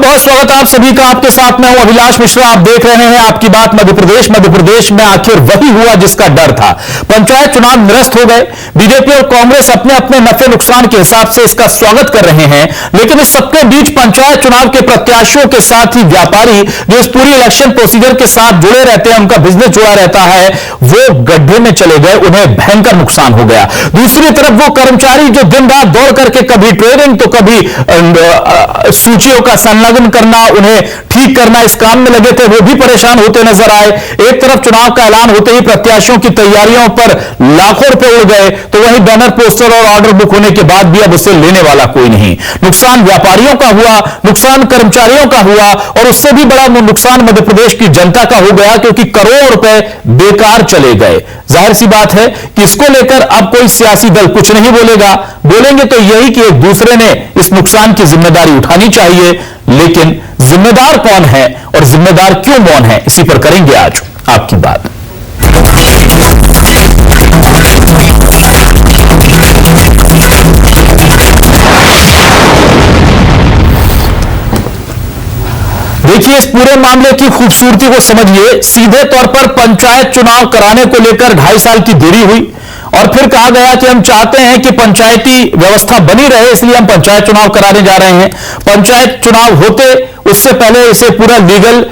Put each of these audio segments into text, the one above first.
बहुत स्वागत है आप सभी का। आपके साथ मैं हूं अभिलाष मिश्रा। आप देख रहे हैं आपकी बात मध्य प्रदेश। मध्य प्रदेश में आखिर वही हुआ जिसका डर था। पंचायत चुनाव निरस्त हो गए। बीजेपी और कांग्रेस अपने अपने नफे नुकसान के हिसाब से इसका स्वागत कर रहे हैं, लेकिन इस सबके बीच पंचायत चुनाव के प्रत्याशियों के साथ ही व्यापारी जो इस पूरी इलेक्शन प्रोसीजर के साथ जुड़े रहते हैं, उनका बिजनेस जुड़ा रहता है, वो गड्ढे में चले गए। उन्हें भयंकर नुकसान हो गया। दूसरी तरफ वो कर्मचारी जो दिन रात दौड़ करके कभी ट्रेनिंग तो कभी सूचियों का संलग्न करना, उन्हें ठीक करना, इस काम में लगे थे, वो भी परेशान होते नजर आए। एक तरफ चुनाव का ऐलान होते ही प्रत्याशियों की तैयारियों पर लाखों रुपए उड़ गए, तो वहीं बैनर पोस्टर और ऑर्डर बुक होने के बाद भी अब उसे लेने वाला कोई नहीं। नुकसान व्यापारियों का हुआ, नुकसान कर्मचारियों का हुआ, और उससे भी बड़ा नुकसान मध्य प्रदेश की जनता का हो गया, क्योंकि करोड़ों रुपए बेकार चले गए। जाहिर सी बात है कि इसको लेकर अब कोई सियासी दल कुछ नहीं बोलेगा। बोलेंगे तो यही कि एक दूसरे ने इस नुकसान की जिम्मेदारी उठानी चाहिए, लेकिन जिम्मेदार कौन है और जिम्मेदार क्यों मौन है, इसी पर करेंगे आज आपकी बात। देखिए, इस पूरे मामले की खूबसूरती को समझिए। सीधे तौर पर पंचायत चुनाव कराने को लेकर 2.5 साल की देरी हुई और फिर कहा गया कि हम चाहते हैं कि पंचायती व्यवस्था बनी रहे, इसलिए हम पंचायत चुनाव कराने जा रहे हैं। पंचायत चुनाव होते उससे पहले इसे पूरा लीगल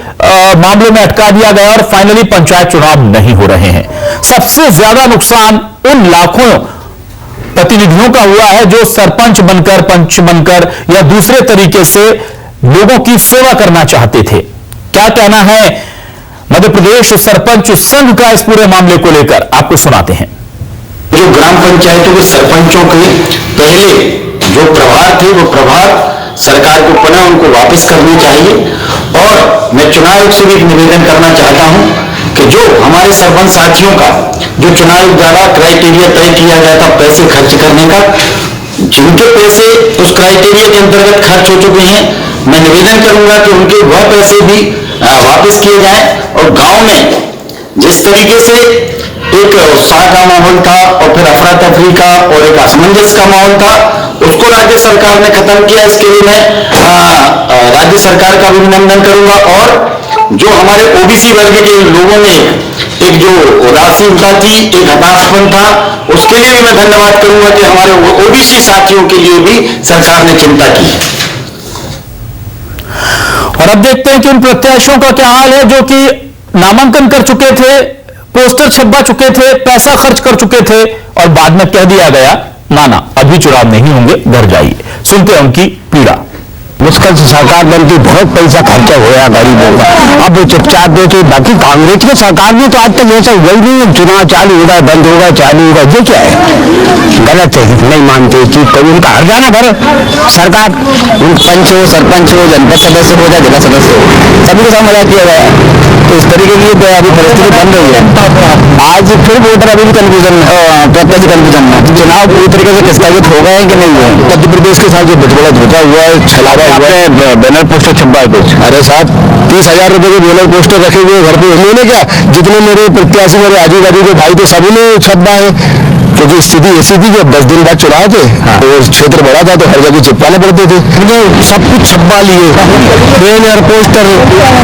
मामले में अटका दिया गया और फाइनली पंचायत चुनाव नहीं हो रहे हैं। सबसे ज्यादा नुकसान उन लाखों प्रतिनिधियों का हुआ है जो सरपंच बनकर, पंच बनकर या दूसरे तरीके से लोगों की सेवा करना चाहते थे। क्या कहना है मध्य प्रदेश सरपंच संघ का इस पूरे मामले को लेकर, आपको सुनाते हैं। जो ग्राम पंचायतों के सरपंचों के पहले जो प्रभार थे, वो प्रभार सरकार को पुनः उनको वापस करनी चाहिए। और मैं चुनाव आयोग से भी एक निवेदन करना चाहता हूं कि जो हमारे सरपंच साथियों का जो चुनाव आयोग द्वारा क्राइटेरिया तय किया गया था पैसे खर्च करने का, जिनके पैसे उस क्राइटेरिया के अंतर्गत खर्च हो चुके हैं, मैं निवेदन करूंगा कि उनके वह पैसे भी वापस किए जाएं। और गांव में जिस तरीके से एक उत्साह का माहौल था और फिर अफरा तफरी का और एक असमंजस का माहौल था, उसको राज्य सरकार ने खत्म किया। इसके लिए मैं राज्य सरकार का अभिनंदन करूंगा। और जो हमारे ओबीसी वर्ग के लोगों में एक जो उदासीनता थी, एक हताशपन था, उसके लिए भी मैं धन्यवाद करूंगा कि हमारे ओबीसी साथियों के लिए भी सरकार ने चिंता की है। और अब देखते हैं कि उन प्रत्याशियों का क्या हाल है जो कि नामांकन कर चुके थे, पोस्टर छपवा चुके थे, पैसा खर्च कर चुके थे और बाद में कह दिया गया ना अभी चुनाव नहीं होंगे, घर जाइए। सुनते हैं उनकी पीड़ा। मुश्किल से सरकार बनती, बहुत पैसा खर्चा होया गरीबों का। अब चुपचाप देखे, बाकी कांग्रेस की सरकार में तो आज तक ऐसा हुआ ही नहीं है। चुनाव चालू होगा, बंद होगा, चालू होगा, ये क्या है? गलत है, नहीं मानते चीज को। उनका हर जाना भर सरकार, उन पंच हो, सरपंच हो, जनपद सदस्य हो या जिला सदस्य हो, सभी के साथ मजा किया गया। तो इस तरीके की अभी परिस्थिति बन रही है। आज फिर वोटर अभी भी कन्फ्यूजन, प्रत्याशी कन्फ्यूजन में चुनाव पूरी तरीके से स्थगित हो गए हैं कि नहीं है। मध्य प्रदेश के साथ जो बिजबड़ा धोखा हुआ है, छलावा हुआ है, बैनर पोस्टर छपा है कुछ। अरे साहब, 30,000 रुपए के बैनर पोस्टर रखे हुए घर पे, उन्होंने क्या, जितने मेरे प्रत्याशी मेरे आजू बाजू के भाई थे सभी ने छपा है। क्योंकि स्थिति ऐसी थी कि 10 दिन बाद चुनाव थे, तो क्षेत्र बड़ा था तो हर जगह चिपकाने पड़ते थे। सब कुछ छपवा लिए, बैनर पोस्टर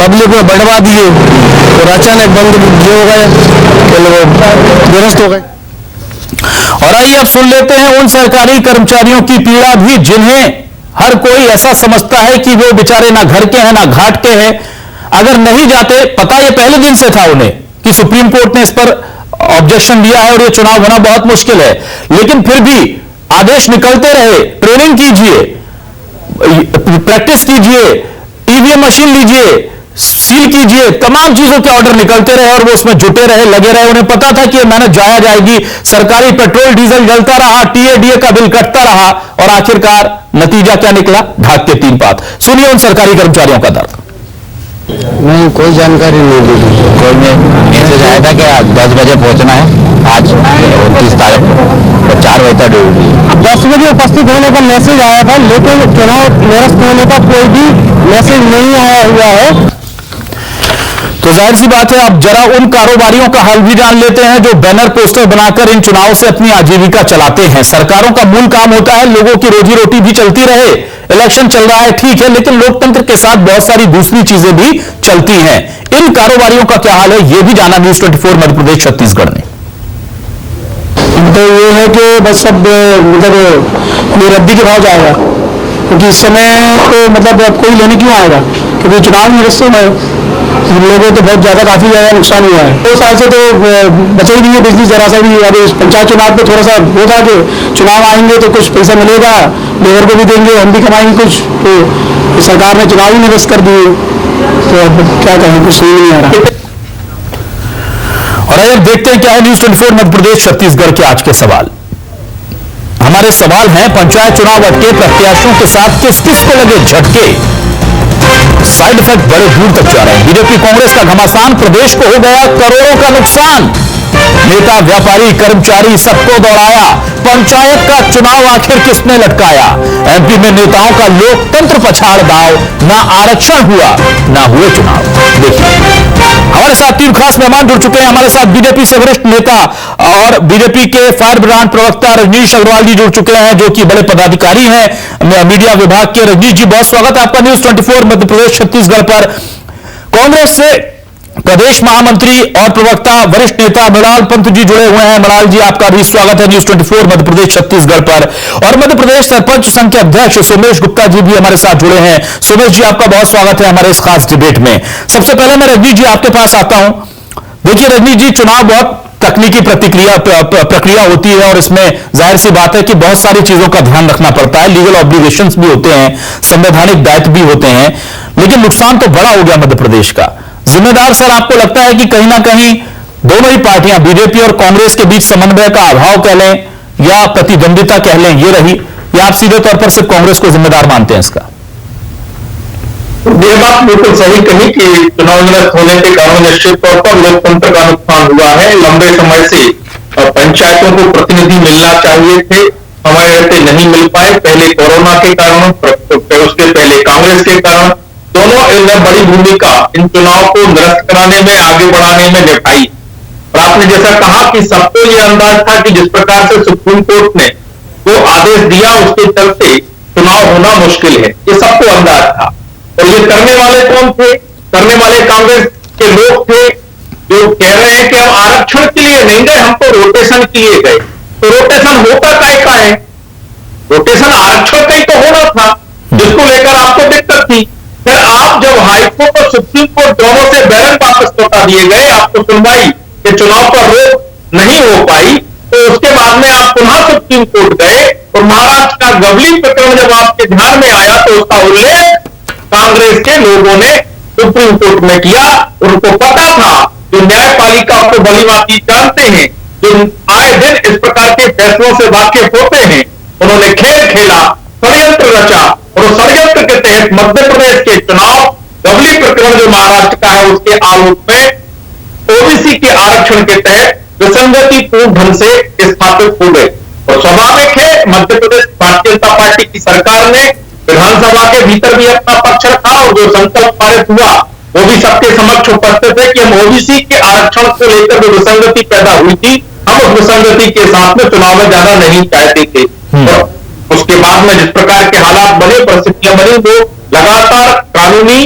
पब्लिक में बढ़वा दिए और अचानक बंद हो गए, दुरुस्त हो गए। और आइए अब सुन लेते हैं उन सरकारी कर्मचारियों की पीड़ा भी जिन्हें हर कोई ऐसा समझता है कि वो बेचारे ना घर के हैं ना घाट के हैं। अगर नहीं जाते, पता ये पहले दिन से था उन्हें कि सुप्रीम कोर्ट ने इस पर ऑब्जेक्शन दिया है और ये चुनाव होना बहुत मुश्किल है, लेकिन फिर भी आदेश निकलते रहे। ट्रेनिंग कीजिए, प्रैक्टिस कीजिए, ईवीएम मशीन लीजिए, सील कीजिए, तमाम चीजों के ऑर्डर निकलते रहे और वो उसमें जुटे रहे, लगे रहे। उन्हें पता था कि ये मेहनत जाया जाएगी। सरकारी पेट्रोल डीजल जलता रहा, टीएडीए का बिल कटता रहा और आखिरकार नतीजा क्या निकला? ढाक के 3 पात। सुनिए उन सरकारी कर्मचारियों का दर्द। नहीं, कोई जानकारी नहीं दी। कोई मैसेज आया था कि 10 बजे पहुंचना है, आज 29 तारीख को 4 बजे तक ड्यूटी। 10 बजे उपस्थित होने का मैसेज आया था, लेकिन चुनाव निरस्त होने का कोई भी मैसेज नहीं आया हुआ है। तो जाहिर सी बात है, अब जरा उन कारोबारियों का हाल भी जान लेते हैं जो बैनर पोस्टर बनाकर इन चुनाव से अपनी आजीविका चलाते हैं। सरकारों का मूल काम होता है लोगों की रोजी रोटी भी चलती रहे। इलेक्शन चल रहा है ठीक है, लेकिन लोकतंत्र के साथ बहुत सारी दूसरी चीजें भी चलती हैं। इन कारोबारियों का क्या हाल है, यह भी जाना न्यूज 24 मध्य प्रदेश छत्तीसगढ़ ने। तो ये है कि बस अब मतलब ये रद्दी के भाव जाएगा, क्योंकि इस समय तो मतलब अब कोई लेने क्यों आएगा, क्योंकि चुनाव में हिस्से में लोगों तो बहुत ज्यादा काफी ज्यादा नुकसान हुआ है। 2 साल से तो बचा ही नहीं है बिजली जरा सा भी। अभी पंचायत चुनाव पे थोड़ा सा वो था कि चुनाव आएंगे तो कुछ पैसा मिलेगा, लेबर को भी देंगे, हम भी कमाएंगे कुछ, तो सरकार ने चुनाव ही निरस्त कर दिए। तो अब क्या कहें, कुछ समझ नहीं आ रहा। और आइए देखते हैं क्या है न्यूज 24 मध्य प्रदेश छत्तीसगढ़ के आज के सवाल। हमारे सवाल हैं, पंचायत चुनाव अटके, प्रत्याशियों के साथ किस किस को लगे झटके, साइड इफेक्ट बड़े दूर तक जा रहे हैं। बीजेपी कांग्रेस का घमासान, प्रदेश को हो गया करोड़ों का नुकसान, नेता व्यापारी कर्मचारी सबको दौड़ाया, पंचायत का चुनाव आखिर किसने लटकाया। एमपी में नेताओं का लोकतंत्र पछाड़ दाव, ना आरक्षण हुआ ना हुए चुनाव। देखिए हमारे साथ 3 खास मेहमान जुड़ चुके हैं। हमारे साथ बीजेपी से वरिष्ठ नेता और बीजेपी के फायर ब्रांड प्रवक्ता रजनीश अग्रवाल जी जुड़ चुके हैं, जो कि बड़े पदाधिकारी हैं मीडिया विभाग के। रजनीश जी, बहुत स्वागत है आपका न्यूज 24 मध्य प्रदेश छत्तीसगढ़ पर। कांग्रेस से प्रदेश महामंत्री और प्रवक्ता वरिष्ठ नेता मृणाल पंत जी जुड़े हुए हैं। मृणाल जी, आपका भी स्वागत है न्यूज 24 मध्य प्रदेश छत्तीसगढ़ पर। और मध्य प्रदेश सरपंच संघ के अध्यक्ष सोमेश गुप्ता जी भी हमारे साथ जुड़े हैं। सोमेश जी, आपका बहुत स्वागत है हमारे इस खास डिबेट में। सबसे पहले मैं रजनीश जी आपके पास आता हूं। देखिए रजनीश जी, चुनाव बहुत तकनीकी प्रक्रिया होती है और इसमें जाहिर सी बात है कि बहुत सारी चीजों का ध्यान रखना पड़ता है, लीगल ऑब्लिगेशंस भी होते हैं, संवैधानिक दायित्व भी होते हैं, लेकिन नुकसान तो बड़ा हो गया मध्य प्रदेश का। जिम्मेदार सर आपको लगता है कि कहीं ना कहीं दोनों ही पार्टियां बीजेपी और कांग्रेस के बीच समन्वय का अभाव कह लें या प्रतिद्वंदिता कह लें, ये रही, या आप सीधे तौर पर सिर्फ कांग्रेस को जिम्मेदार मानते हैं इसका? ये बात बिल्कुल सही कही कि चुनाव निरस्त होने के कारण निश्चित तौर पर लोकतंत्र का नुकसान हुआ है। लंबे समय से पंचायतों को प्रतिनिधि मिलना चाहिए थे, समय रहते नहीं मिल पाए, पहले कोरोना के कारण, उसके पहले कांग्रेस के कारण। दोनों ने बड़ी भूमिका इन चुनाव को निरस्त कराने में, आगे बढ़ाने में निभाई। और आपने जैसा कहा कि सबको यह अंदाज था कि जिस प्रकार से सुप्रीम कोर्ट ने वो आदेश दिया उसके चलते चुनाव होना मुश्किल है, ये सबको अंदाज था। और ये करने वाले कौन थे? करने वाले कांग्रेस के लोग थे जो कह रहे हैं कि हम आरक्षण के लिए नहीं गए, हम तो रोटेशन के लिए गए। तो रोटेशन होता काय का है? रोटेशन आरक्षण का ही तो होना था, जिसको लेकर आपको दिक्कत थी। फिर आप जब हाईकोर्ट और सुप्रीम कोर्ट दोनों से बैरन वापस लौटा दिए गए, आपको सुनवाई के चुनाव पर रोक नहीं हो पाई, तो उसके बाद में आप पुनः सुप्रीम कोर्ट गए और महाराष्ट्र का गवली प्रकरण जब आपके ध्यान में आया तो उसका उल्लेख कांग्रेस के लोगों ने सुप्रीम कोर्ट में किया। उनको पता था, जो न्यायपालिका को भलीभांति जानते हैं, जो आए दिन इस प्रकार के फैसलों से वाकिफ होते हैं, उन्होंने खेल खेला, षड्यंत्र रचा और उस षड्यंत्र के तहत मध्य प्रदेश के चुनाव गवली प्रकरण जो महाराष्ट्र का है उसके आलोक में ओबीसी के आरक्षण के तहत विसंगति पूर्ण ढंग से स्थापित हो गए। और स्वाभाविक है, मध्य प्रदेश भारतीय जनता पार्टी की सरकार ने विधानसभा के भीतर भी अपना पक्ष रखा और जो संकल्प पारित हुआ वो भी सबके समक्ष उपस्थित है कि हम ओबीसी के आरक्षण को लेकर जो विसंगति पैदा हुई थी, हम उस विसंगति के साथ में चुनाव में जाना नहीं चाहते थे। और उसके बाद में जिस प्रकार के हालात बने, परिस्थितियां बनी, वो लगातार कानूनी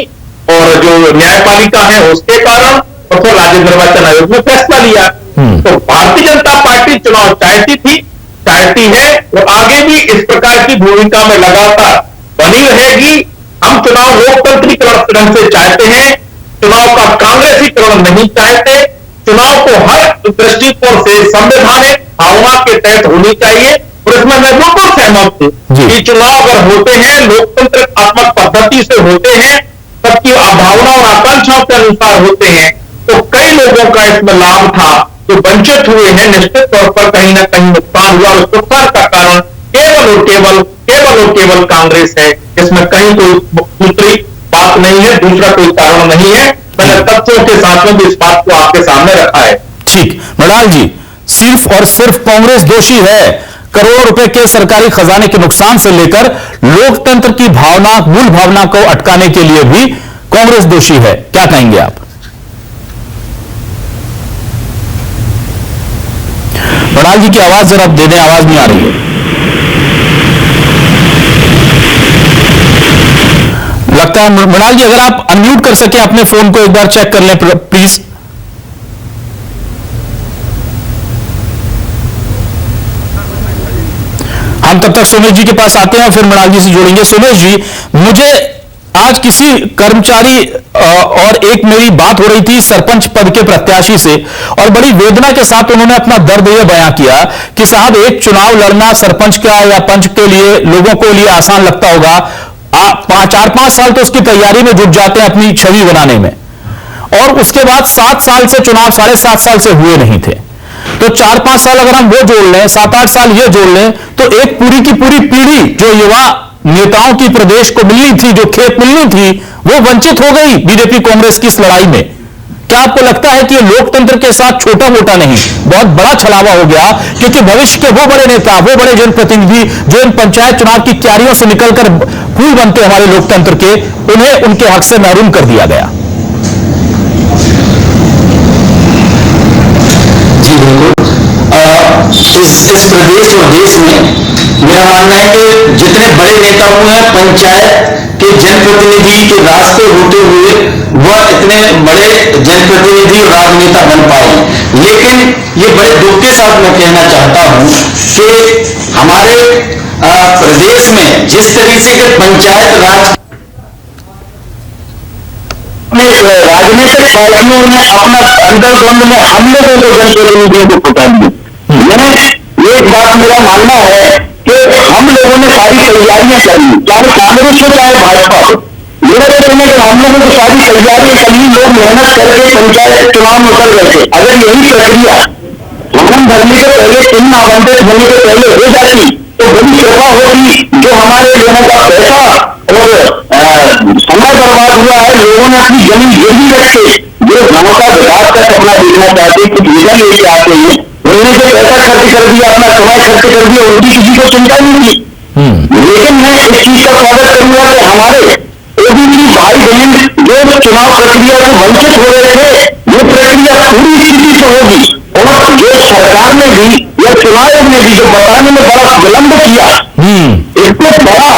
और जो न्यायपालिका है उसके कारण और फिर राज्य निर्वाचन आयोग ने फैसला लिया। तो भारतीय जनता पार्टी चुनाव चाहती है और आगे भी इस प्रकार की भूमिका में लगातार बनी रहेगी। हम चुनाव लोकतंत्रीकरण ढंग से चाहते हैं, चुनाव का कांग्रेसीकरण नहीं चाहते। चुनाव को हर दृष्टिकोण से संवैधानिक भावना के तहत होनी चाहिए और इसमें मैं बिल्कुल सहमत हूं कि चुनाव अगर होते हैं लोकतंत्रात्मक पद्धति से होते हैं, सबकी भावना और आकांक्षाओं के अनुसार होते हैं, तो कई लोगों का इसमें लाभ था जो वंचित हुए हैं। निश्चित तौर पर कहीं ना कहीं नुकसान हुआ, उस नुकसान का कारण केवल और केवल कांग्रेस है। इसमें कहीं कोई दूसरी बात नहीं है, दूसरा कोई कारण नहीं है। मैंने तथ्यों के साथ में भी इस बात को आपके सामने रखा है। ठीक, मृणाल जी, सिर्फ और सिर्फ कांग्रेस दोषी है करोड़ों रुपए के सरकारी खजाने के नुकसान से लेकर लोकतंत्र की भावना, मूल भावना को अटकाने के लिए भी कांग्रेस दोषी है, क्या कहेंगे आप? मृणाल जी की आवाज जरा दे दें, आवाज नहीं आ रही है। लगता है मृणाल जी अगर आप अनम्यूट कर सके अपने फोन को एक बार चेक कर लें प्लीज। हम तब तक सोमेश जी के पास आते हैं और फिर मृणाल जी से जोड़ेंगे। सोमेश जी, मुझे आज किसी कर्मचारी और एक मेरी बात हो रही थी सरपंच पद के प्रत्याशी से, और बड़ी वेदना के साथ उन्होंने अपना दर्द यह बयां किया कि साहब एक चुनाव लड़ना सरपंच का या पंच के लिए लोगों को लिए आसान लगता होगा, 4-5 साल तो उसकी तैयारी में जुट जाते हैं अपनी छवि बनाने में, और उसके बाद 7 साल से चुनाव 7.5 साल से हुए नहीं थे। तो 4-5 साल अगर हम वो जोड़ लें, 7-8 साल ये जोड़ लें, तो एक पूरी की पूरी पीढ़ी जो युवा नेताओं की प्रदेश को मिलनी थी, जो खेत मिलनी थी, वो वंचित हो गई बीजेपी कांग्रेस की इस लड़ाई में। क्या आपको लगता है कि ये लोकतंत्र के साथ छोटा मोटा नहीं, बहुत बड़ा छलावा हो गया? क्योंकि भविष्य के वो बड़े नेता, वो बड़े जनप्रतिनिधि जो इन पंचायत चुनाव की क्यारियों से निकलकर फूल बनते हमारे लोकतंत्र के, उन्हें उनके हक से महरूम कर दिया गया। जी बिल्कुल। इस प्रदेश और देश में मेरा मानना है कि जितने बड़े नेता हुए हैं पंचायत के जनप्रतिनिधि के रास्ते होते हुए वह इतने बड़े जनप्रतिनिधि और राजनेता बन पाए। लेकिन ये बड़े दुख के साथ मैं कहना चाहता हूं कि हमारे प्रदेश में जिस तरीके के पंचायत राज राजनीतिक पार्टियों ने अपना अंतर्द्वंद में हम लोगों को जनप्रतिनिधियों को फंसा दिया। मैंने एक बात मेरा मानना है कि हम लोगों ने सारी तैयारियां करी, चाहे कांग्रेस हो चाहे भाजपा हो। मेरा कहना कि हम लोगों को सारी तैयारियां करी, लोग मेहनत करके पंचायत चुनाव में उतर गए थे। अगर यही प्रक्रिया फॉर्म भरने के पहले, चिन्ह आवंटित होने के पहले हो जाती तो बड़ी सेवा होगी। जो हमारे लोगों का पैसा और समय बर्बाद हुआ है, लोगों ने अपनी जमीन गिरवी रख के जो गांव का विकास का सपना देखना चाहते, कुछ विजन लेके आते हैं, उन्होंने जो पैसा खर्च कर दिया, अपना समय खर्च कर दिया, उनकी किसी को चिंता नहीं थी। लेकिन मैं इस चीज का स्वागत करूंगा कि हमारे ओबीसी भाई बहन जो चुनाव प्रक्रिया से वंचित हो रहे थे, वो प्रक्रिया पूरी स्थिति से होगी। और जो सरकार ने भी या चुनाव आयोग ने भी जो बताने में बड़ा विलंब किया, इसको बड़ा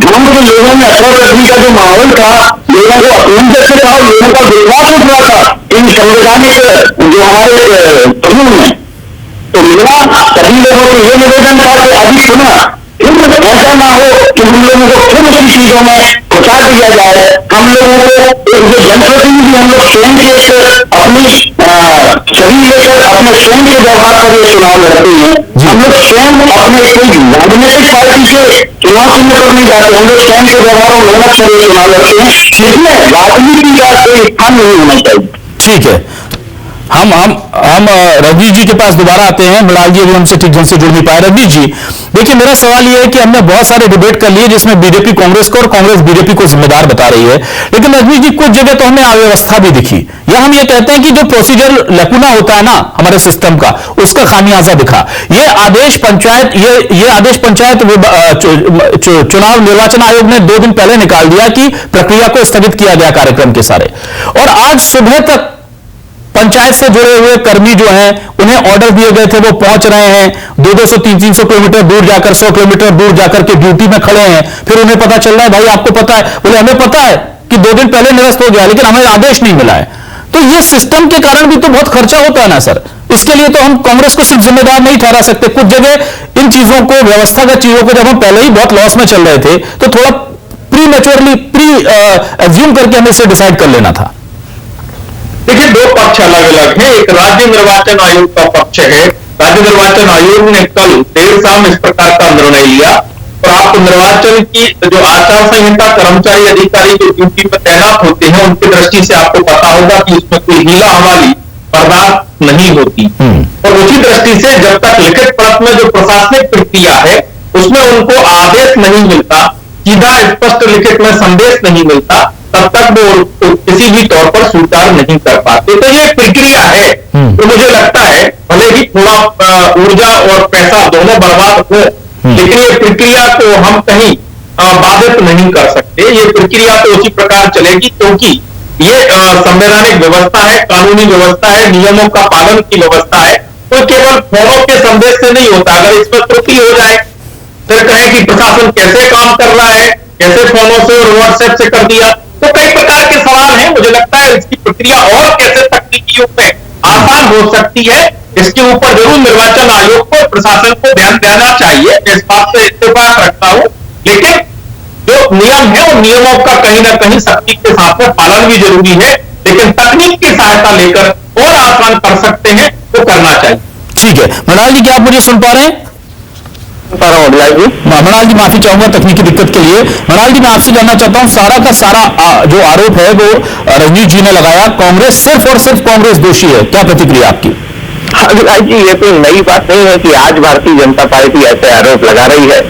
गांव के लोगों में असरवृद्धि का जो माहौल था, लोगों को अपनी से था, लोगों का विश्वास उठ रहा था इन संवैधानिक जो हमारे कानून में। तो मेरा सभी लोगों को ये निवेदन था कि अभी सुना फिर ऐसा ना हो कि हम लोगों को फिर उसी चीजों में फंसा दिया जाए। हम लोगों को एक जो जनप्रतिनिधि हम लोग स्वयं के अपनी छवि लेकर अपने स्वयं के व्यवहार पर ये चुनाव लड़ते हैं। हम लोग स्वयं अपने कोई राजनीतिक पार्टी के चुनाव चिन्ह पर नहीं जाते, हम लोग स्वयं के व्यवहार और मेहनत से ये चुनाव लड़ते हैं। इसमें राजनीति का कोई स्थान नहीं होना चाहिए। ठीक है, हम रवनीश जी के पास दोबारा आते हैं। मृणाल जी अभी हमसे ठीक ढंग से जुड़ नहीं पाए। रवनीश जी, देखिए मेरा सवाल यह है कि हमने बहुत सारे डिबेट कर लिए जिसमें बीजेपी कांग्रेस को और कांग्रेस बीजेपी को जिम्मेदार बता रही है, लेकिन रवनीश जी कुछ जगह तो हमें अव्यवस्था भी दिखी, या हम ये कहते हैं कि जो प्रोसीजर लकुना होता है ना हमारे सिस्टम का, उसका खामियाजा दिखा। ये आदेश पंचायत चुनाव निर्वाचन आयोग ने 2 दिन पहले निकाल दिया कि प्रक्रिया को स्थगित किया गया कार्यक्रम के सारे, और आज सुबह तक पंचायत से जुड़े हुए कर्मी जो हैं उन्हें ऑर्डर दिए गए थे, वो पहुंच रहे हैं 200 300 किलोमीटर दूर जाकर, 100 किलोमीटर दूर जाकर के ड्यूटी में खड़े हैं। फिर उन्हें पता चल रहा है भाई आपको पता है, बोले हमें पता है कि 2 दिन पहले निरस्त हो गया लेकिन हमें आदेश नहीं मिला है। तो ये सिस्टम के कारण भी तो बहुत खर्चा होता है ना सर, इसके लिए तो हम कांग्रेस को सिर्फ जिम्मेदार नहीं ठहरा सकते। कुछ जगह इन चीजों को, व्यवस्थागत चीजों को, जब हम पहले ही बहुत लॉस में चल रहे थे तो थोड़ा प्री एज्यूम करके हमें इसे डिसाइड कर लेना था। देखिए 2 पक्ष अलग अलग है। एक राज्य निर्वाचन आयोग का पक्ष है। राज्य निर्वाचन आयोग ने कल देर शाम इस प्रकार का निर्णय लिया, प्राप्त निर्वाचन की जो आचार संहिता कर्मचारी अधिकारी जो ड्यूटी पर तैनात होते हैं उनकी दृष्टि से आपको पता होगा कि इसमें कोई हीला हवाली बर्दाश्त नहीं होती, और उसी दृष्टि से जब तक लिखित परत में जो प्रशासनिक प्रक्रिया है उसमें उनको आदेश नहीं मिलता, सीधा स्पष्ट लिखित में संदेश नहीं मिलता, तब तक वो किसी भी तौर पर स्वीकार नहीं कर पाते। तो ये प्रक्रिया है, तो मुझे लगता है भले ही थोड़ा ऊर्जा और पैसा दोनों बर्बाद हो, लेकिन ये प्रक्रिया को हम कहीं बाधित नहीं कर सकते। ये प्रक्रिया तो उसी प्रकार चलेगी क्योंकि ये संवैधानिक व्यवस्था है, कानूनी व्यवस्था है, नियमों का पालन की व्यवस्था है। तो केवल केवल फोनों के संदेश से नहीं होता। अगर इसमें त्रुटि हो जाए, फिर कहें कि प्रशासन कैसे काम कर रहा है, कैसे फोनों से और व्हाट्सएप से कर दिया, तो कई प्रकार के सवाल हैं। मुझे लगता है इसकी प्रक्रिया और कैसे तकनीकी रूप में आसान हो सकती है, इसके ऊपर जरूर निर्वाचन आयोग को, प्रशासन को ध्यान देना चाहिए। इस बात से इत्तेफाक रखता हूं, लेकिन जो नियम है उन नियमों का कहीं ना कहीं सख्ती के साथ में पालन भी जरूरी है, लेकिन तकनीक की सहायता लेकर और आसान कर सकते हैं तो करना चाहिए। ठीक है मृणाल जी, क्या आप मुझे सुन पा रहे हैं? मृणाल जी माफी चाहूंगा तकनीकी दिक्कत के लिए। मृणाल जी मैं आपसे जानना चाहता हूं, सारा का सारा जो आरोप है वो रजनीश जी ने लगाया, कांग्रेस सिर्फ और सिर्फ कांग्रेस दोषी है, क्या प्रतिक्रिया आपकी? अभिलाष जी, ये कोई नई बात नहीं है कि आज भारतीय जनता पार्टी ऐसे आरोप लगा रही है।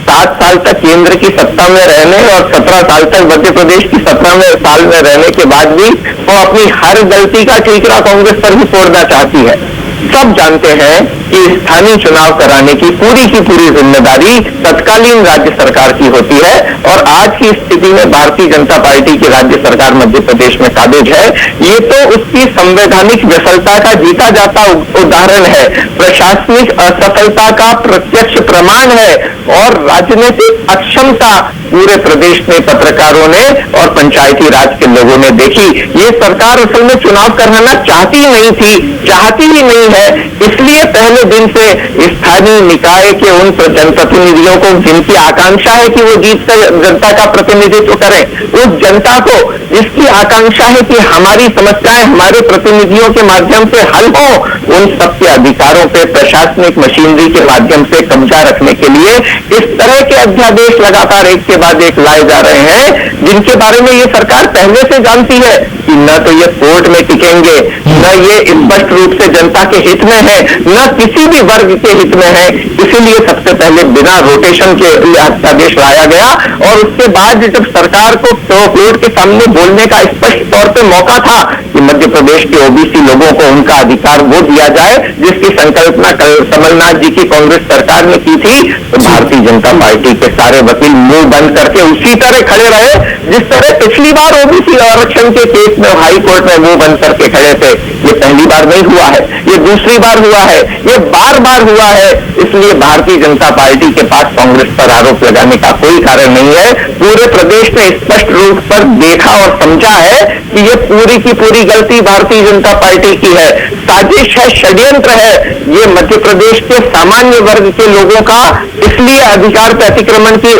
सात साल तक केंद्र की सत्ता में रहने और 17 साल तक मध्य प्रदेश की 17वें साल में रहने के बाद भी वो अपनी हर गलती का ठीकरा कांग्रेस पर ही फोड़ना चाहती है। सब जानते हैं कि स्थानीय चुनाव कराने की पूरी जिम्मेदारी तत्कालीन राज्य सरकार की होती है, और आज की स्थिति में भारतीय जनता पार्टी की राज्य सरकार मध्य प्रदेश में काबिज है। ये तो उसकी संवैधानिक विफलता का जीता जाता उदाहरण है, प्रशासनिक असफलता का प्रत्यक्ष प्रमाण है, और राजनीतिक अक्षमता पूरे प्रदेश में पत्रकारों ने और पंचायती राज के लोगों ने देखी। ये सरकार असल में चुनाव कराना चाहती ही नहीं है। इसलिए पहले दिन से स्थानीय निकाय के उन जनप्रतिनिधियों को, जिनकी आकांक्षा है कि वो जीत कर जनता का प्रतिनिधित्व करें, उस जनता को जिसकी आकांक्षा है कि हमारी समस्याएं हमारे प्रतिनिधियों के माध्यम से हल हो, उन सबके अधिकारों पे प्रशासनिक मशीनरी के माध्यम से कब्जा रखने के लिए इस तरह के अध्यादेश लगातार एक के बाद एक लाए जा रहे हैं, जिनके बारे में ये सरकार पहले से जानती है कि न तो ये कोर्ट में टिकेंगे, न ये स्पष्ट रूप से जनता के हित में है, न किसी भी वर्ग के हित में है। इसीलिए सबसे पहले बिना रोटेशन के अध्यादेश लाया गया, और उसके बाद जब सरकार को कोर्ट के सामने बोलने का स्पष्ट तौर पे मौका था कि मध्य प्रदेश के ओबीसी लोगों को उनका अधिकार वो दिया जाए, जिसकी संकल्पना कमलनाथ जी की कांग्रेस सरकार ने की थी, तो भारतीय जनता पार्टी के सारे वकील मुंह बंद करके उसी तरह खड़े रहे जिस तरह पिछली बार ओबीसी आरक्षण के केस में हाई कोर्ट में मुंह बंद करके खड़े थे। ये पहली बार नहीं हुआ है, ये दूसरी बार हुआ है, ये बार हुआ है। इसलिए भारतीय जनता पार्टी के पास कांग्रेस पर आरोप लगाने का कोई कारण नहीं है। पूरे प्रदेश ने स्पष्ट रूप पर देखा और समझा है कि ये पूरी की पूरी गलती भारतीय जनता पार्टी की है, साजिश है, षड्यंत्र है। ये मध्य प्रदेश के सामान्य वर्ग के लोगों का इसलिए अधिकार पे अतिक्रमण की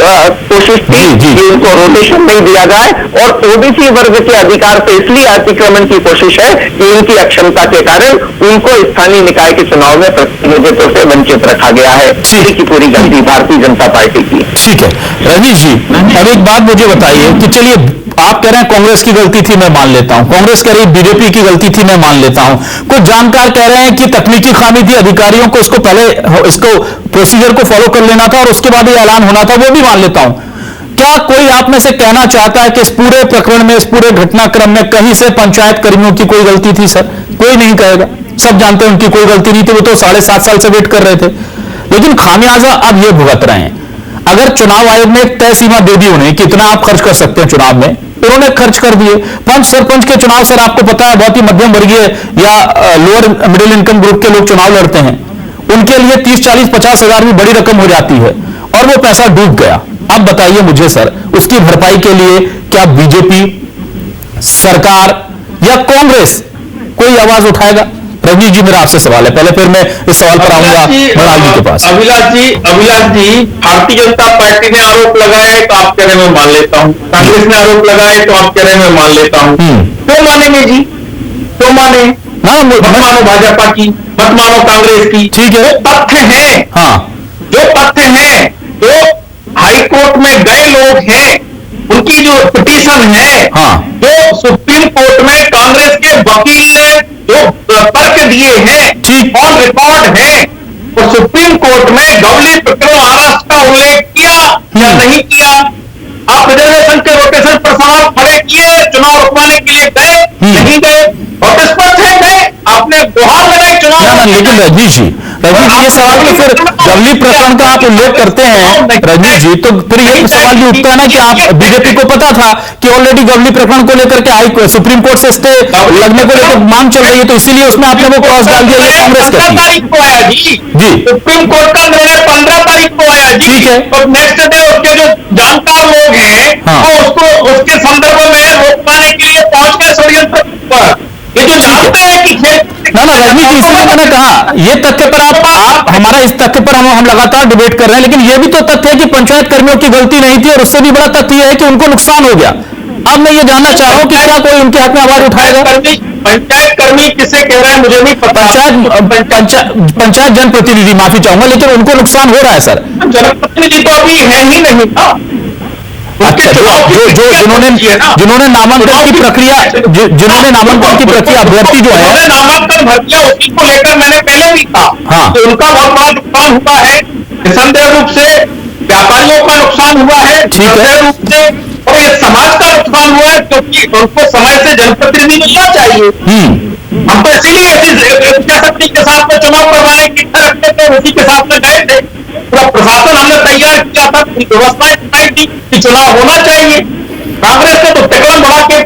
कोशिश थी कि उनको रोटेशन नहीं दिया जाए, और ओबीसी वर्ग के अधिकार पे इसलिए अतिक्रमण की कोशिश है कि इनकी अक्षमता के कारण उनको स्थानीय निकाय के चुनाव में प्रतिनिधित्व से वंचित रखा गया है। पूरी की पूरी गलती भारतीय जनता पार्टी की। ठीक है रजनीश जी, अब एक बात मुझे बताइए कि चलिए आप कह रहे हैं कांग्रेस की गलती थी, मैं मान लेता हूं, कांग्रेस कह रही बीजेपी की गलती थी, मैं मान लेता हूं, कुछ जानकार कह रहे हैं कि तकनीकी खामी थी, अधिकारियों को इसको पहले इसको प्रोसीजर को फॉलो कर लेना था और उसके बाद ही ऐलान होना था, वो भी मान लेता हूं। क्या कोई आप में से कहना चाहता है कि इस पूरे प्रकरण में, इस पूरे घटनाक्रम में कहीं से पंचायत कर्मियों की कोई गलती थी? सर कोई नहीं कहेगा, सब जानते हैं उनकी कोई गलती नहीं थी, वो तो 7.5 साल से वेट कर रहे थे, लेकिन खामियाजा अब ये भुगत रहे हैं। अगर चुनाव आयोग ने एक तय सीमा दे दी उन्हें, कितना आप खर्च कर सकते हैं चुनाव में, उन्होंने खर्च कर दिए। पंच सरपंच के चुनाव सर आपको पता है बहुत ही मध्यम वर्गीय या लोअर मिडिल इनकम ग्रुप के लोग चुनाव लड़ते हैं, उनके लिए 30, 40, 50 हजार भी बड़ी रकम हो जाती है, और वो पैसा डूब गया। अब बताइए मुझे सर, उसकी भरपाई के लिए क्या बीजेपी, सरकार या कांग्रेस कोई आवाज उठाएगा? रजनीश जी मेरा आपसे सवाल है, पहले फिर मैं इस सवाल पर आऊंगा मृणाल जी के पास। अभिलाष जी, भारतीय जनता पार्टी ने आरोप लगाए तो आप कह रहे मैं मान लेता हूँ, कांग्रेस ने आरोप लगाए तो आप कह रहे मैं मान लेता हूँ। क्यों मानेंगे जी, क्यों माने? मत मानो भाजपा की, मत मानो कांग्रेस की, ठीक है, तथ्य है। हाँ, जो तथ्य है, जो हाई कोर्ट में गए लोग हैं, उनकी जो पिटीशन है, हाँ, जो सुप्रीम कोर्ट में कांग्रेस के वकील ने जो तर्क दिए हैं, ऑन रिकॉर्ड है, तो सुप्रीम कोर्ट में गवली प्रकरण महाराष्ट्र का उल्लेख किया या नहीं किया? आप रिजर्वेशन के रोटेशन पर सवाल खड़े किए, चुनाव रुकवाने के लिए गए नहीं गए? और स्पष्ट है गए, आपने गुहार लगाई चुनाव। लेकिन रजनीश जी, ये सवाल तो फिर जवली प्रकरण का आप उल्लेख करते हैं रजनीश जी, तो फिर ये सवाल भी उठता है ना कि आप बीजेपी को पता था कि ऑलरेडी गवली प्रकरण को लेकर के सुप्रीम कोर्ट से स्टे लगने को लेकर मांग चल रही है, तो इसीलिए उसमें आपने वो क्रॉस डाल दिया, ये कांग्रेस का 15 तारीख को आया जी सुप्रीम कोर्ट का निर्णय 15 तारीख को आया जी। ठीक है। और नेक्स्ट डे उसके जो जानकार लोग हैं वो उसको उसके संदर्भ में रोक पाने के लिए पहुंच गए षड्यंत्र पर। ये जो जानते हैं कि ना रजनीश जी, इसलिए मैंने कहा ये तथ्य पर आप हमारा इस तथ्य पर हम लगातार डिबेट कर रहे हैं, लेकिन ये भी तो तथ्य है कि पंचायत कर्मियों की गलती नहीं थी, और उससे भी बड़ा तथ्य है कि उनको नुकसान हो गया। अब मैं ये जानना चाह रहा हूं कि क्या कोई उनके हक में आवाज उठाएगा? पंचायत कर्मी किसे कह रहे हैं मुझे नहीं पता। पंचायत जनप्रतिनिधि, माफी चाहूंगा, लेकिन उनको नुकसान हो रहा है सर। जनप्रतिनिधि तो अभी है ही नहीं था। अच्छा, जो जिन्होंने नामांकन की प्रक्रिया अभ्यर्थी जो है नामांकन भर दिया, उसी को लेकर मैंने पहले भी कहा कि उनका बहुत बड़ा नुकसान हुआ है। निसंदेह रूप से व्यापारियों का नुकसान हुआ है, निसंदेह रूप से, और ये समाज का नुकसान हुआ है, क्योंकि उनको समय से जनप्रतिनिधि मिलना चाहिए। हम तो इसीलिए शक्ति के साथ में चुनाव करवाने की इच्छा रखते थे, उसी के साथ में गए थे। पूरा प्रशासन हमने तैयार किया था, पूरी व्यवस्थाएं बनाई थी कि चुनाव होना चाहिए। कांग्रेस ने तो टिकट बढ़ा के।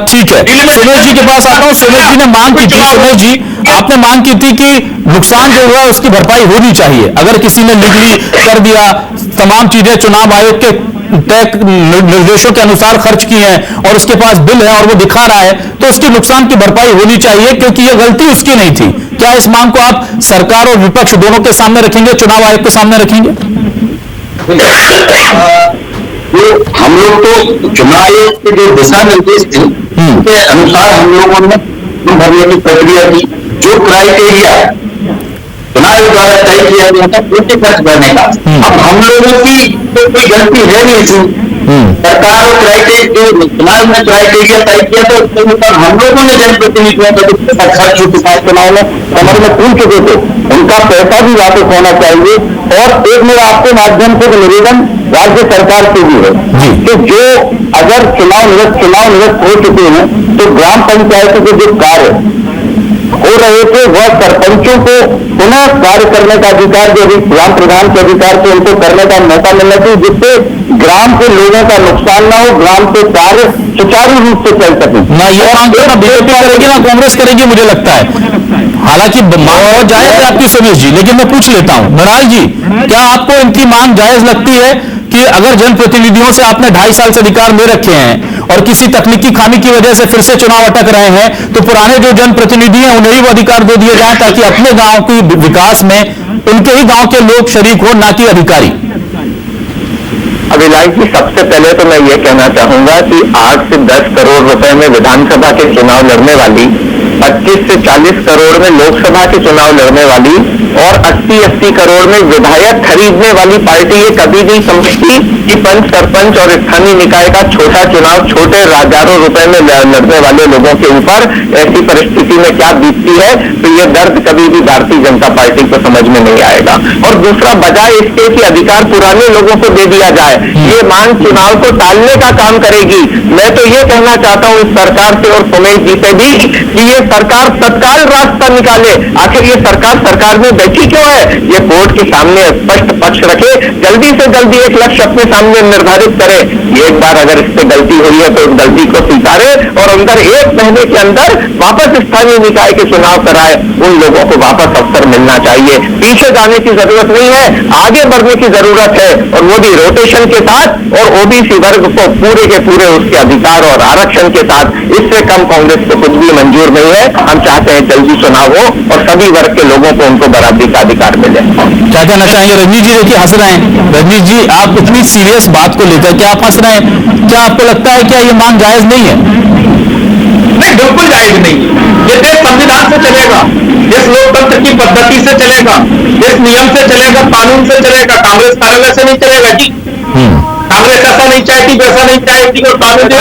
ठीक है, सुमेश जी के पास आता हूं। सुमेश जी ने मांग की थी, सुमेश जी आपने मांग की थी कि नुकसान जो हुआ उसकी भरपाई होनी चाहिए। अगर किसी ने लीगली कर दिया, तमाम चीजें चुनाव आयोग के तय निर्देशों के अनुसार खर्च की हैं और उसके पास बिल है और वो दिखा रहा है, तो उसकी नुकसान की भरपाई होनी चाहिए, क्योंकि ये गलती उसकी नहीं थी। क्या इस मांग को आप सरकार और विपक्ष दोनों के सामने रखेंगे, चुनाव आयोग के सामने रखेंगे? हम लोग तो चुनाव आयोग के जो दिशा निर्देश थे उनके अनुसार हम लोगों ने भरने की प्रक्रिया की। जो क्राइटेरिया चुनाव आयोग द्वारा तय किया गया था उनके खर्च भरने का, अब हम लोगों की तो कोई गलती है नहीं इसमें। सरकार चुनाव में क्राइटेरिया तय किया तो उसके ऊपर हम लोगों ने जनप्रतिनिधियों का खर्च चुनाव में कमर में पूछ चुके थे, उनका पैसा भी वापस होना चाहिए। और एक मेरा आपके माध्यम से निवेदन राज्य सरकार से भी है कि जो अगर चुनाव निरस्त हो चुके हैं तो ग्राम पंचायतों के जो कार्य हो रहे थे वह सरपंचों को पुनः कार्य करने का अधिकार, जो अभी ग्राम प्रधान के अधिकार से उनको करने का मौका मिलना चाहिए, जिससे ग्राम के लोगों का नुकसान ना हो, ग्राम के कार्य सुचारू रूप से चल सके। ना ये मांग तो ना बीजेपी करेगी ना कांग्रेस करेगी, मुझे लगता है। हालांकि मांग बहुत जायज है आपकी सुमेश जी, लेकिन मैं पूछ लेता हूं मृणाल जी, क्या आपको इनकी मांग जायज लगती है कि अगर जनप्रतिनिधियों से आपने 2.5 साल से अधिकार ले रखे हैं और किसी तकनीकी खामी की वजह से फिर से चुनाव अटक रहे हैं, तो पुराने जो जनप्रतिनिधि हैं उन्हें ही वो अधिकार दे दिए जाए ताकि अपने गांव के विकास में उनके ही गांव के लोग शरीक हो, ना कि अधिकारी? अभिलाष जी, सबसे पहले तो मैं ये कहना चाहूंगा कि 8 से 10 करोड़ रुपए में विधानसभा के चुनाव लड़ने वाली, 25 से 40 करोड़ में लोकसभा के चुनाव लड़ने वाली और 80-80 करोड़ में विधायक खरीदने वाली पार्टी ये कभी नहीं समझती कि पंच, सरपंच और स्थानीय निकाय का छोटा चुनाव छोटे हजारों रुपए में लड़ने वाले लोगों के ऊपर ऐसी परिस्थिति में क्या बीतती है, तो ये दर्द कभी भी भारतीय जनता पार्टी को समझ में नहीं आएगा। और दूसरा, बजाय इसके कि अधिकार पुराने लोगों को दे दिया जाए, ये मांग चुनाव को टालने का काम करेगी। मैं तो ये कहना चाहता हूं इस सरकार से और सुमेश जी से भी कि ये सरकार तत्काल रास्ता निकाले। आखिर ये सरकार में बैठी क्यों है? ये कोर्ट के सामने स्पष्ट पक्ष रखे, जल्दी से जल्दी एक लक्ष्य अपने सामने निर्धारित करे। एक बार अगर इससे गलती हुई है तो उस गलती को स्वीकारे और अंदर 1 महीने के अंदर वापस स्थानीय निकाय के चुनाव कराए। उन लोगों को वापस अवसर मिलना चाहिए, पीछे जाने की जरूरत नहीं है, आगे बढ़ने की जरूरत है, और वो भी रोटेशन के साथ और ओबीसी वर्ग को पूरे के पूरे उसके अधिकार और आरक्षण के साथ। इससे कम कांग्रेस को कुछ भी मंजूर नहीं है। हम चाहते हैं जल्दी चुनाव हो और सभी वर्ग के लोगों को उनको बराबरी का अधिकार मिले। क्या कहना चाहेंगे रजनीश जी? देखिए हंस रहे हैं रजनीश जी, आप इतनी सीरियस बात को लेकर क्या आप हंस रहे हैं? क्या आपको लगता है क्या ये मांग जायज नहीं है? नहीं, बिल्कुल जायज नहीं। ये देश संविधान से चलेगा, देश लोकतंत्र की पद्धति से चलेगा, देश नियम से चलेगा, कानून से चलेगा, कांग्रेस कार्यालय से नहीं चलेगा जी। कांग्रेस ऐसा नहीं चाहती, वैसा नहीं चाहती, और कानून से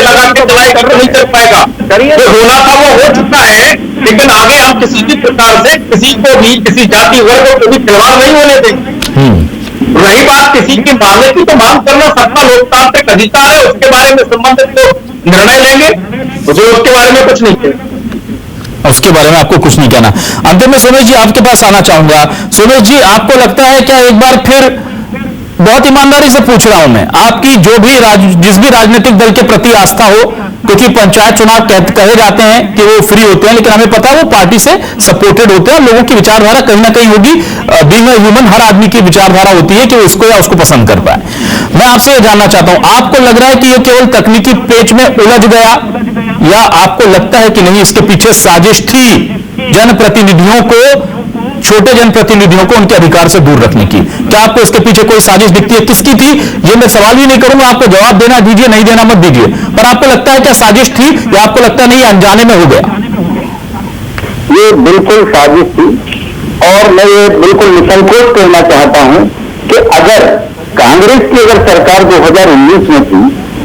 लगा के चलाई कर नहीं चल पाएगा। जो होना था वो हो चुका है, लेकिन आगे हम किसी भी प्रकार से किसी को भी, किसी जाति वर्ग को भी खिलवाड़ नहीं होने देंगे। रही बात किसी की मांगे की, तो मांग करना सबका लोकतांत्रिक अधिकार है, उसके बारे में संबंधित लोग निर्णय लेंगे, मुझे उसके बारे में कुछ नहीं कहेंगे। उसके बारे में आपको कुछ नहीं कहना। अंतिम में सोमेश जी आपके पास आना चाहूंगा। सोमेश जी, आपको लगता है क्या, एक बार फिर बहुत ईमानदारी से पूछ रहा हूं मैं, आपकी जो भी जिस भी राजनीतिक दल के प्रति आस्था हो, क्योंकि पंचायत चुनाव कहे जाते हैं कि वो फ्री होते हैं, लेकिन हमें पता है वो पार्टी से सपोर्टेड होते हैं, और लोगों की विचारधारा कहीं ना कहीं होगी। बीइंग अ ह्यूमन, हर आदमी की विचारधारा होती है कि वो इसको या उसको पसंद कर पाए। मैं आपसे ये जानना चाहता हूं, आपको लग रहा है कि ये केवल तकनीकी पेच में उलझ गया, या आपको लगता है कि नहीं, इसके पीछे साजिश थी जनप्रतिनिधियों को, छोटे जनप्रतिनिधियों को उनके अधिकार से दूर रखने की? क्या आपको इसके पीछे कोई साजिश दिखती है? किसकी थी ये मैं सवाल भी नहीं करूंगा, आपको जवाब देना दीजिए, नहीं देना मत दीजिए, पर आपको लगता है क्या साजिश थी, या आपको लगता है नहीं अनजाने में हो गया? ये बिल्कुल साजिश थी, और मैं ये बिल्कुल निसंकोच कहना चाहता हूं कि अगर कांग्रेस की अगर सरकार 2019 में थी,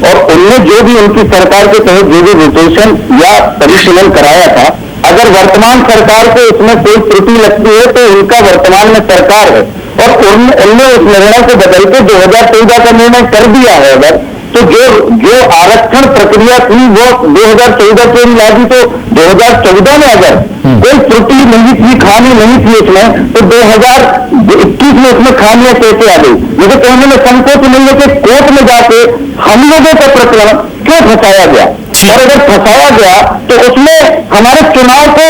और उनने जो भी उनकी सरकार के तहत जो भी रोटेशन या परिशीलन कराया था, अगर वर्तमान सरकार को इसमें कोई त्रुटि लगती है तो उनका वर्तमान में सरकार है, और उनने उस निर्णय को बदल के 2014 का निर्णय कर दिया है। अगर तो जो आरक्षण प्रक्रिया थी वो 2014 से लागी, तो 2014 में अगर कोई त्रुटि नहीं थी, खामी नहीं थी उसमें, तो 2021 में उसमें खामियां कैसे आ गई? मुझे कहने में संकोच नहीं है कि कोर्ट में जाके हम लोगों का प्रकरण क्यों फंसाया गया, और अगर फंसाया गया तो उसमें हमारे चुनाव को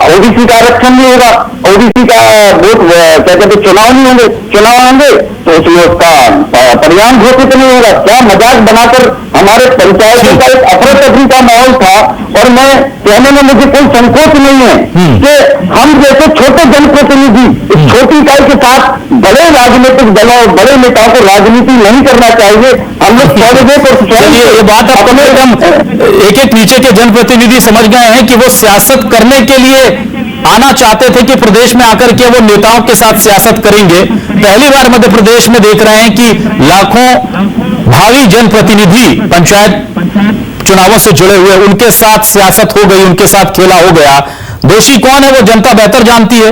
ओबीसी का आरक्षण नहीं होगा, ओबीसी का वोट क्या कहते चुनाव नहीं होंगे, चुनाव होंगे तो उसमें उसका परिणाम घोषित नहीं होगा। क्या मजाक बनाकर हमारे पंचायतों का एक अफरा तफरी का माहौल था, और मैं कहने में मुझे कोई संकोच नहीं है कि हम जैसे छोटे जनप्रतिनिधि इस छोटी इकाई के साथ बड़े राजनीतिक दलों, बड़े नेताओं को राजनीति नहीं करना चाहिए। हम लोग ये बात आप कम से कम एक एक नीचे के जनप्रतिनिधि समझ गए हैं कि वो सियासत करने के लिए आना चाहते थे, कि प्रदेश में आकर के वो नेताओं के साथ सियासत करेंगे। पहली बार मध्य प्रदेश में देख रहे हैं कि लाखों भावी जनप्रतिनिधि पंचायत चुनावों से जुड़े हुए, उनके साथ सियासत हो गई, उनके साथ खेला हो गया। दोषी कौन है वो जनता बेहतर जानती है,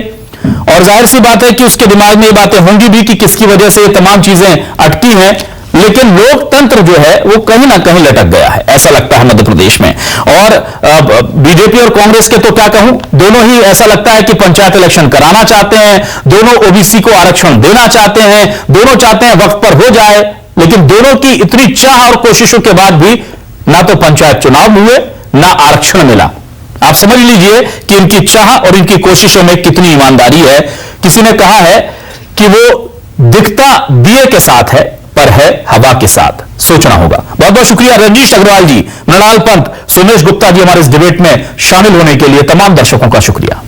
और जाहिर सी बात है कि उसके दिमाग में ये बातें होंगी भी कि किसकी वजह से ये तमाम चीजें अटकी हैं, लेकिन लोकतंत्र जो है वो कहीं ना कहीं लटक गया है, ऐसा लगता है मध्य प्रदेश में। और बीजेपी और कांग्रेस के तो क्या कहूं, दोनों ही ऐसा लगता है कि पंचायत इलेक्शन कराना चाहते हैं, दोनों ओबीसी को आरक्षण देना चाहते हैं, दोनों चाहते हैं वक्त पर हो जाए, लेकिन दोनों की इतनी चाह और कोशिशों के बाद भी ना तो पंचायत चुनाव हुए, ना आरक्षण मिला। आप समझ लीजिए कि इनकी चाह और इनकी कोशिशों में कितनी ईमानदारी है। किसी ने कहा है कि वो दिखता दिए के साथ है, पर है हवा के साथ। सोचना होगा। बहुत बहुत शुक्रिया रंजीश अग्रवाल जी, मृणाल पंत, सोमेश गुप्ता जी हमारे इस डिबेट में शामिल होने के लिए। तमाम दर्शकों का शुक्रिया।